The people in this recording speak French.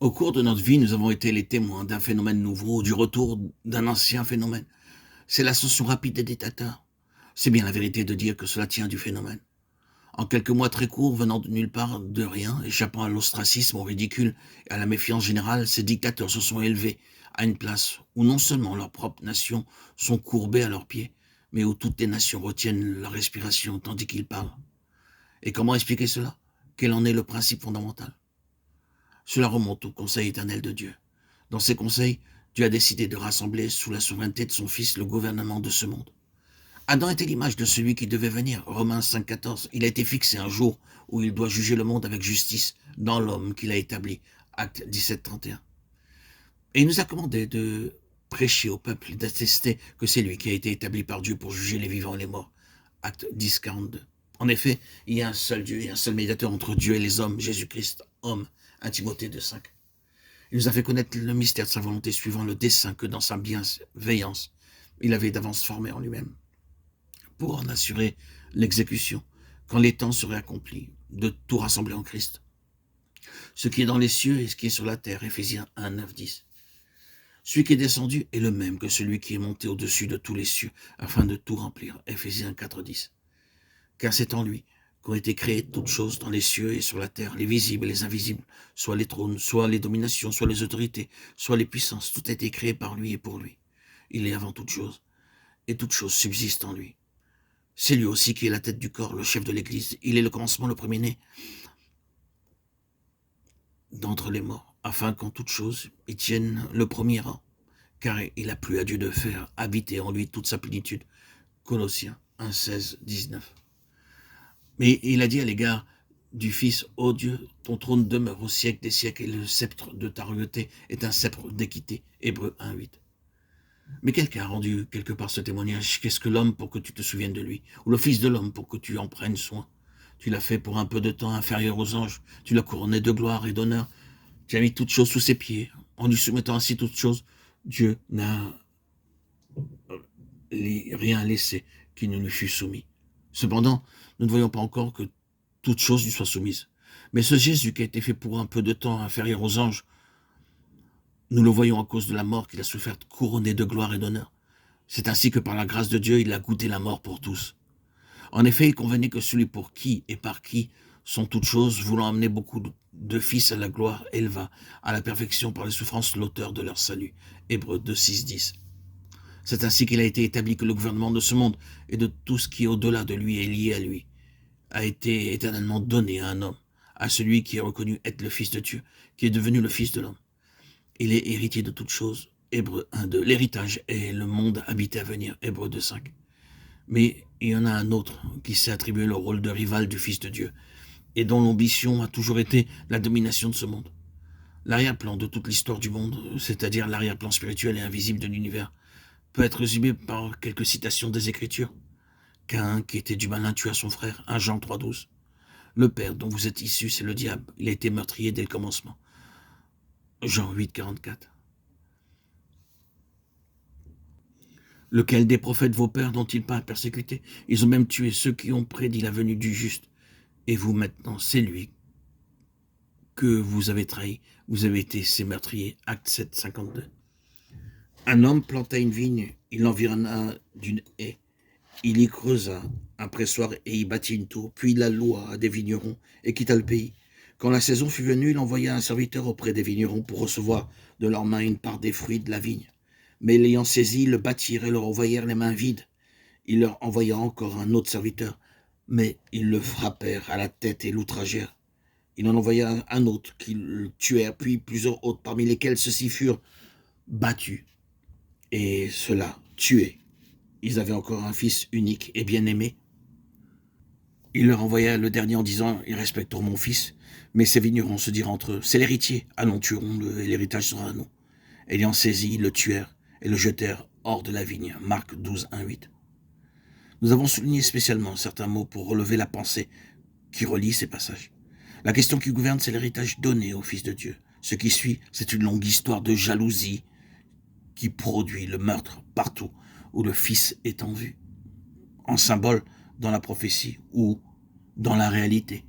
Au cours de notre vie, nous avons été les témoins d'un phénomène nouveau, du retour d'un ancien phénomène. C'est l'ascension rapide des dictateurs. C'est bien la vérité de dire que cela tient du phénomène. En quelques mois très courts, venant de nulle part, de rien, échappant à l'ostracisme, au ridicule et à la méfiance générale, ces dictateurs se sont élevés à une place où non seulement leurs propres nations sont courbées à leurs pieds, mais où toutes les nations retiennent leur respiration tandis qu'ils parlent. Et comment expliquer cela? Quel en est le principe fondamental? Cela remonte au conseil éternel de Dieu. Dans ces conseils, Dieu a décidé de rassembler sous la souveraineté de son Fils le gouvernement de ce monde. Adam était l'image de celui qui devait venir. Romains 5,14. Il a été fixé un jour où il doit juger le monde avec justice dans l'homme qu'il a établi. Acte 17,31. Et il nous a commandé de prêcher au peuple, d'attester que c'est lui qui a été établi par Dieu pour juger les vivants et les morts. Acte 10,42. En effet, il y a un seul Dieu et un seul médiateur entre Dieu et les hommes, Jésus-Christ, homme. 1 Timothée 2,5. Il nous a fait connaître le mystère de sa volonté suivant le dessein que dans sa bienveillance, il avait d'avance formé en lui-même, pour en assurer l'exécution, quand les temps seraient accomplis, de tout rassembler en Christ. Ce qui est dans les cieux et ce qui est sur la terre, Éphésiens 1, 9, 10. Celui qui est descendu est le même que celui qui est monté au-dessus de tous les cieux, afin de tout remplir, Éphésiens 4, 10. Car c'est en lui qu'ont été créées toutes choses dans les cieux et sur la terre, les visibles et les invisibles, soit les trônes, soit les dominations, soit les autorités, soit les puissances, tout a été créé par lui et pour lui. Il est avant toute chose, et toute chose subsiste en lui. C'est lui aussi qui est la tête du corps, le chef de l'Église. Il est le commencement, le premier-né d'entre les morts, afin qu'en toute chose, il tienne le premier rang, car il a plu à Dieu de faire habiter en lui toute sa plénitude. Colossiens 1, 16, 19. Mais il a dit à l'égard du Fils, ô Dieu, ton trône demeure au siècle des siècles et le sceptre de ta royauté est un sceptre d'équité. Hébreux 1, 8. Mais quelqu'un a rendu quelque part ce témoignage. Qu'est-ce que l'homme pour que tu te souviennes de lui? Ou le Fils de l'homme pour que tu en prennes soin? Tu l'as fait pour un peu de temps inférieur aux anges. Tu l'as couronné de gloire et d'honneur. Tu as mis toutes choses sous ses pieds. En lui soumettant ainsi toutes choses, Dieu n'a rien laissé qui ne lui fût soumis. Cependant, nous ne voyons pas encore que toute chose lui soit soumise. Mais ce Jésus qui a été fait pour un peu de temps inférieur aux anges, nous le voyons à cause de la mort qu'il a souffert, couronné de gloire et d'honneur. C'est ainsi que par la grâce de Dieu, il a goûté la mort pour tous. En effet, il convenait que celui pour qui et par qui sont toutes choses, voulant amener beaucoup de fils à la gloire, éleva à la perfection par les souffrances l'auteur de leur salut. Hébreux 2, 6, 10. C'est ainsi qu'il a été établi que le gouvernement de ce monde et de tout ce qui est au-delà de lui est lié à lui, a été éternellement donné à un homme, à celui qui est reconnu être le Fils de Dieu, qui est devenu le Fils de l'homme. Il est héritier de toutes choses. Hébreux 1, 2. L'héritage est le monde habité à venir. Hébreux 2, 5. Mais il y en a un autre qui s'est attribué le rôle de rival du Fils de Dieu et dont l'ambition a toujours été la domination de ce monde. L'arrière-plan de toute l'histoire du monde, c'est-à-dire l'arrière-plan spirituel et invisible de l'univers, peut être résumé par quelques citations des Écritures. Caïn, qui était du malin, tua son frère. 1 Jean 3, 12. Le père dont vous êtes issus, c'est le diable. Il a été meurtrier dès le commencement. Jean 8, 44. Lequel des prophètes vos pères n'ont-ils pas persécuté? Ils ont même tué ceux qui ont prédit la venue du juste. Et vous maintenant, c'est lui que vous avez trahi. Vous avez été ses meurtriers. Acte 7, 52. Un homme planta une vigne, il l'environna d'une haie. Il y creusa un pressoir et y bâtit une tour, puis il la loua à des vignerons et quitta le pays. Quand la saison fut venue, il envoya un serviteur auprès des vignerons pour recevoir de leurs mains une part des fruits de la vigne. Mais l'ayant saisi, ils le battirent et leur envoyèrent les mains vides. Il leur envoya encore un autre serviteur, mais ils le frappèrent à la tête et l'outragèrent. Il en envoya un autre qui le tuèrent, puis plusieurs autres, parmi lesquels ceux-ci furent battus et ceux-là tués. Ils avaient encore un fils unique et bien-aimé. Il leur envoya le dernier en disant « Ils respecteront mon fils ». Mais ces vignerons se dirent entre eux « C'est l'héritier, allons, tuerons-le et l'héritage sera à nous ». Ayant saisi, ils le tuèrent et le jetèrent hors de la vigne. Marc 12, 1, 8. Nous avons souligné spécialement certains mots pour relever la pensée qui relie ces passages. La question qui gouverne, c'est l'héritage donné au Fils de Dieu. Ce qui suit, c'est une longue histoire de jalousie qui produit le meurtre partout où le Fils est en vue, en symbole dans la prophétie ou dans la réalité.